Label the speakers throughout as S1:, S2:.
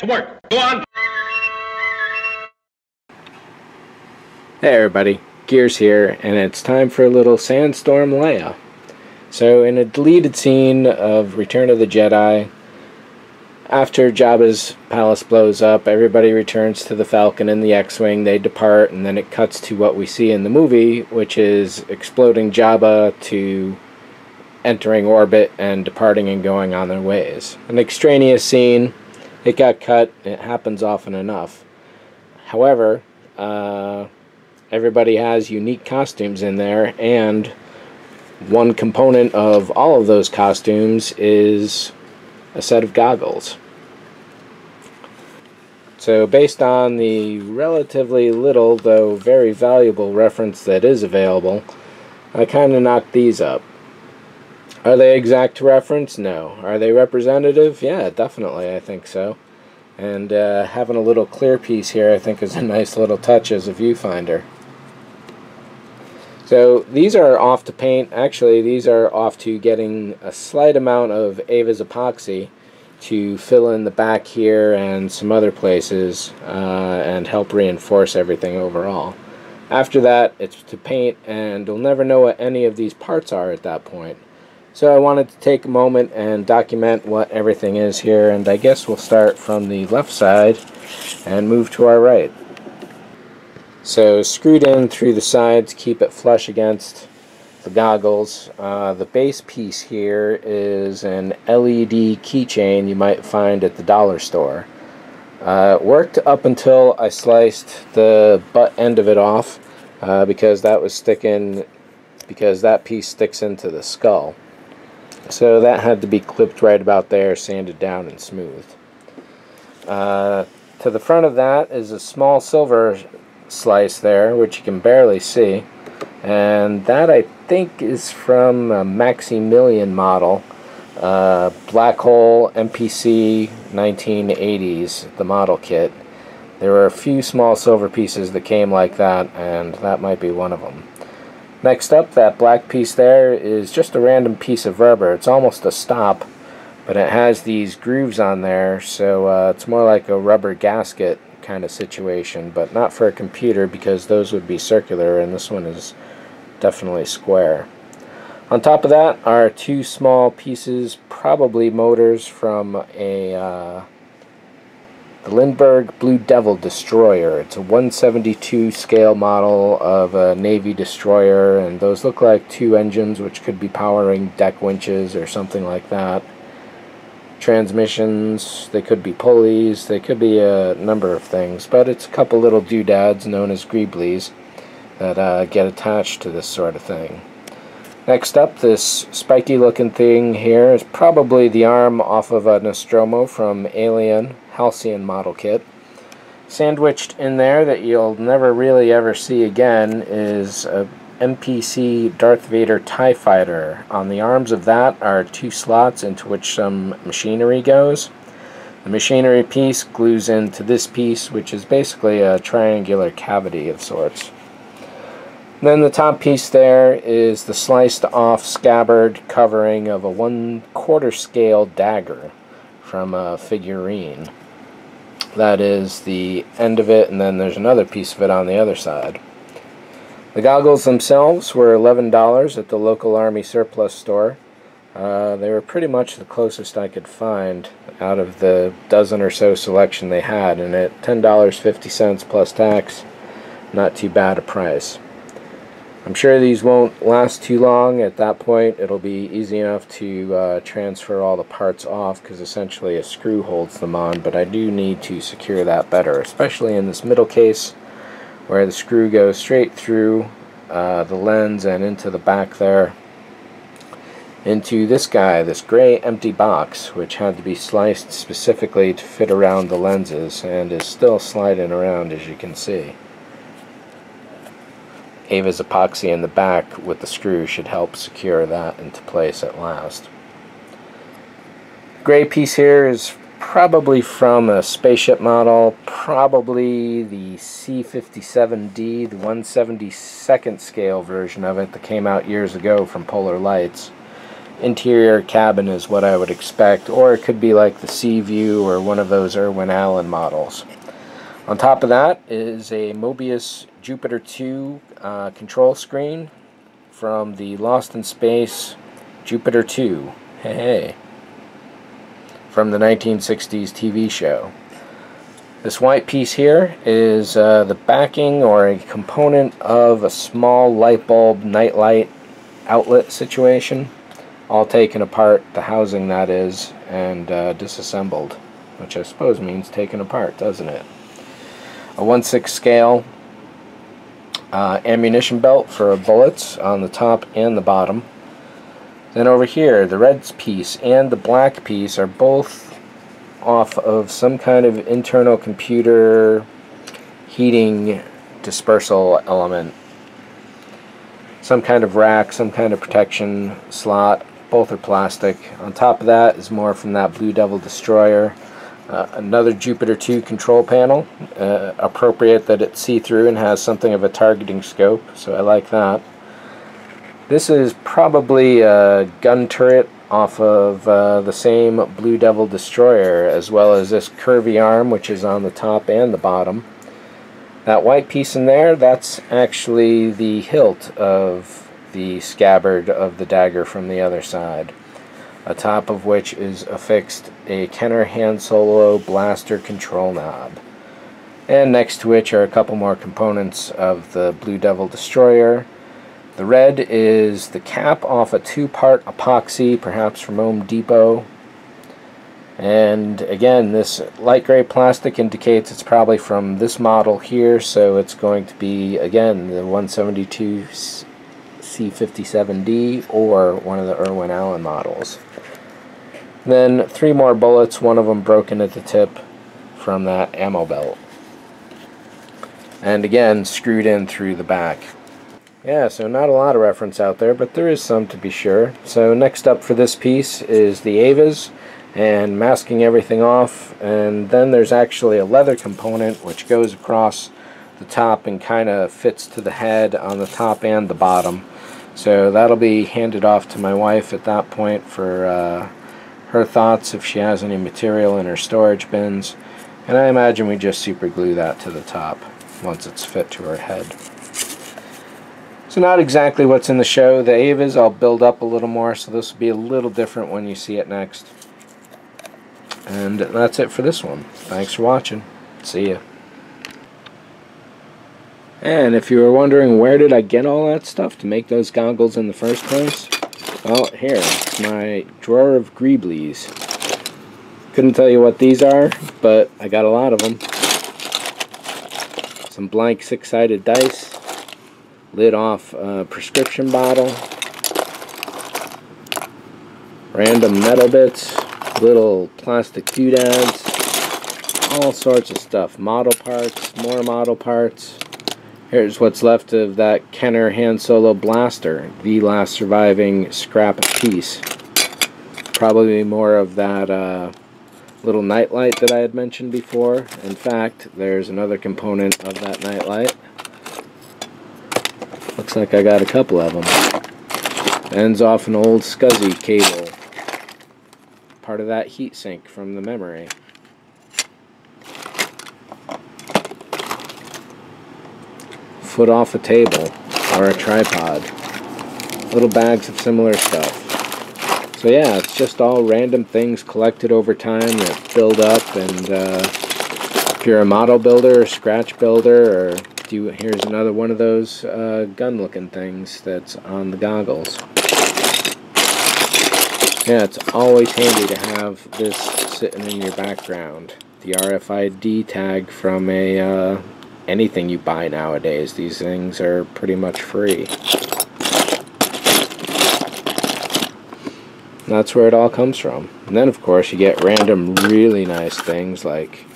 S1: to work. Go on.
S2: Hey everybody, Gears here, and it's time for a little Sandstorm Leia. So in a deleted scene of Return of the Jedi, after Jabba's palace blows up, everybody returns to the Falcon and the X-Wing, they depart, and then it cuts to what we see in the movie, which is exploding Jabba to entering orbit and departing and going on their ways. An extraneous scene, it got cut, it happens often enough. However, everybody has unique costumes in there, and one component of all of those costumes is a set of goggles. So based on the relatively little, though very valuable reference that is available, I kind of knocked these up. Are they exact reference? No. Are they representative? Yeah, definitely, I think so. And having a little clear piece here I think is a nice little touch as a viewfinder. So these are off to paint. Actually, these are off to getting a slight amount of Ava's epoxy to fill in the back here and some other places and help reinforce everything overall. After that, it's to paint, and you'll never know what any of these parts are at that point. So I wanted to take a moment and document what everything is here, and I guess we'll start from the left side and move to our right. So screwed in through the sides, keep it flush against the goggles. The base piece here is an LED keychain you might find at the dollar store. It worked up until I sliced the butt end of it off because that was sticking, because that piece sticks into the skull. So that had to be clipped right about there, sanded down and smoothed. To the front of that is a small silver slice there, which you can barely see, and that I think is from a Maximilian model, Black Hole MPC 1980s, the model kit. There were a few small silver pieces that came like that, and that might be one of them. Next up, that black piece there is just a random piece of rubber. It's almost a stop, but it has these grooves on there, so it's more like a rubber gasket kind of situation, but not for a computer because those would be circular, and this one is definitely square. On top of that are two small pieces, probably motors from the Lindbergh Blue Devil destroyer. It's a 1/72 scale model of a Navy destroyer, and those look like two engines which could be powering deck winches or something like that. Transmissions, they could be pulleys, they could be a number of things, but it's a couple little doodads known as greeblies that get attached to this sort of thing. Next up, this spiky looking thing here is probably the arm off of a Nostromo from Alien Halcyon model kit. Sandwiched in there that you'll never really ever see again is a MPC Darth Vader TIE Fighter. On the arms of that are two slots into which some machinery goes. The machinery piece glues into this piece, which is basically a triangular cavity of sorts. Then the top piece there is the sliced off scabbard covering of a 1/4 scale dagger from a figurine. That is the end of it, and then there's another piece of it on the other side. The goggles themselves were $11 at the local Army surplus store. They were pretty much the closest I could find out of the dozen or so selection they had, and at $10.50 plus tax, not too bad a price. I'm sure these won't last too long. At that point it'll be easy enough to transfer all the parts off, because essentially a screw holds them on, but I do need to secure that better, especially in this middle case where the screw goes straight through the lens and into the back there, into this guy, this gray empty box, which had to be sliced specifically to fit around the lenses and is still sliding around, as you can see. Ava's epoxy in the back with the screw should help secure that into place at last. Gray piece here is probably from a spaceship model, probably the C-57D, the 1/72nd scale version of it that came out years ago from Polar Lights. interior cabin is what I would expect, or it could be like the Sea View or one of those Irwin Allen models. On top of that is a Mobius Jupiter 2 control screen from the Lost in Space Jupiter 2. Hey, from the 1960s TV show. This white piece here is the backing or a component of a small light bulb nightlight outlet situation, all taken apart, the housing that is, and disassembled, which I suppose means taken apart, doesn't it? A 1/6 scale ammunition belt for bullets on the top and the bottom. Then over here, the red piece and the black piece are both off of some kind of internal computer heating dispersal element. Some kind of rack, some kind of protection slot. Both are plastic. On top of that is more from that Blue Devil destroyer. Another Jupiter 2 control panel. Appropriate that it's see-through and has something of a targeting scope, so I like that. This is probably a gun turret off of the same Blue Devil destroyer, as well as this curvy arm, which is on the top and the bottom. That white piece in there, that's actually the hilt of the scabbard of the dagger from the other side, atop of which is affixed a Kenner Han Solo blaster control knob. And next to which are a couple more components of the Blue Devil destroyer. The red is the cap off a 2-part epoxy, perhaps from Home Depot. And again, this light gray plastic indicates it's probably from this model here, so it's going to be, again, the 172 C57D or one of the Irwin Allen models. Then 3 more bullets, one of them broken at the tip from that ammo belt. And again, screwed in through the back. Yeah, so not a lot of reference out there, but there is some to be sure. So next up for this piece is the Avas, and masking everything off, and then there's actually a leather component which goes across the top and kind of fits to the head on the top and the bottom. So that'll be handed off to my wife at that point for her thoughts if she has any material in her storage bins, and I imagine we just super glue that to the top once it's fit to her head. So not exactly what's in the show. The Avas I'll build up a little more, so this will be a little different when you see it next. And that's it for this one. Thanks for watching. See ya. And if you were wondering where did I get all that stuff to make those goggles in the first place, well, here, it's my drawer of greeblies. Couldn't tell you what these are, but I got a lot of them. Some blank 6-sided dice, lid off a prescription bottle, random metal bits, little plastic doodads, all sorts of stuff. Model parts, more model parts. Here's what's left of that Kenner Han Solo blaster, the last surviving scrap piece. Probably more of that little nightlight that I had mentioned before. In fact, there's another component of that nightlight. Looks like I got a couple of them. Ends off an old SCSI cable. Part of that heatsink from the memory. Foot off a table or a tripod. Little bags of similar stuff. So yeah, it's just all random things collected over time that build up, and if you're a model builder or scratch builder, or here's another one of those gun looking things that's on the goggles. Yeah, it's always handy to have this sitting in your background. The RFID tag from anything you buy nowadays. These things are pretty much free. That's where it all comes from. And then of course you get random really nice things like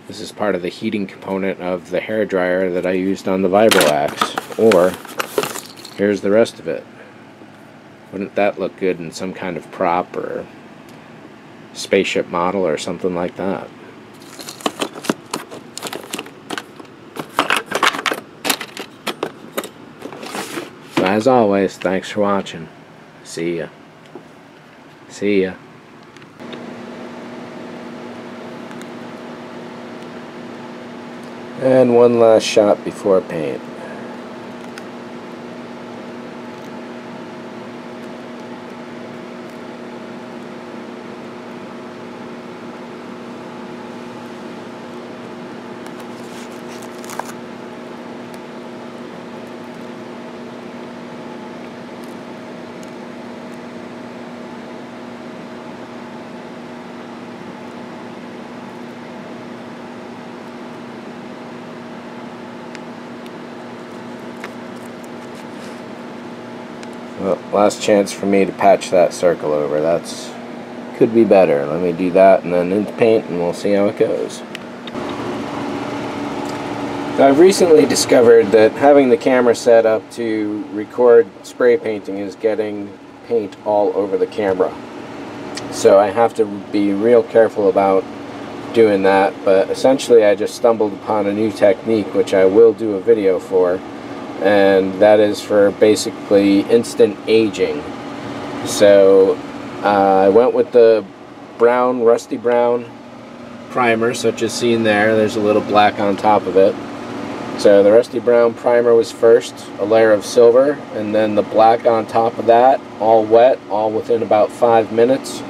S2: this is part of the heating component of the hairdryer that I used on the Vibro-Axe. Or here's the rest of it. Wouldn't that look good in some kind of prop or spaceship model or something like that? So as always, thanks for watching. See ya. See ya. And one last shot before paint. Well, last chance for me to patch that circle over. That's could be better. Let me do that and then into paint and we'll see how it goes. So I've recently discovered that having the camera set up to record spray painting is getting paint all over the camera. So I have to be real careful about doing that, but essentially I just stumbled upon a new technique which I will do a video for, and that is for basically instant aging. So I went with the brown, rusty brown primer, such as seen there. There's a little black on top of it. So the rusty brown primer was first, a layer of silver, and then the black on top of that, all wet, all within about 5 minutes.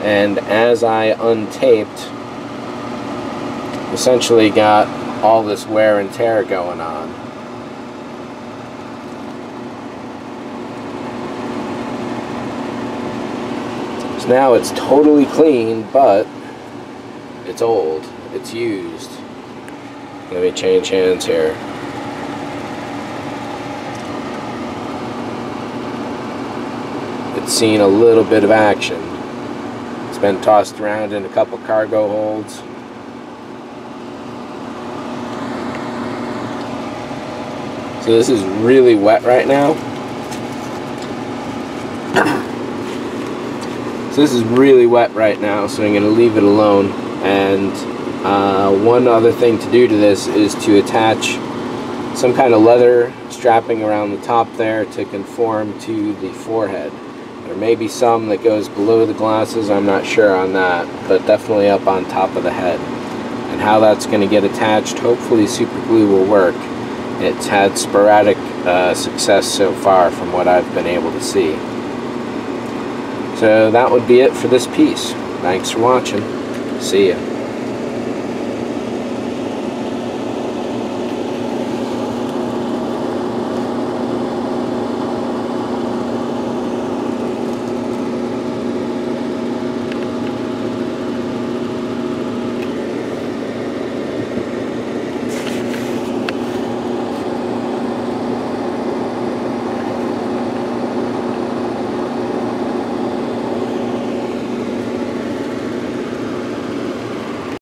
S2: And as I untaped, essentially got all this wear and tear going on. So now it's totally clean, but it's old, it's used. Let me change hands here. It's seen a little bit of action. It's been tossed around in a couple cargo holds. So this is really wet right now. So this is really wet right now, so I'm going to leave it alone. And one other thing to do to this is to attach some kind of leather strapping around the top there to conform to the forehead. There may be some that goes below the glasses, I'm not sure on that, but definitely up on top of the head. And how that's going to get attached, hopefully super glue will work. It's had sporadic success so far from what I've been able to see. So that would be it for this piece. Thanks for watching. See ya.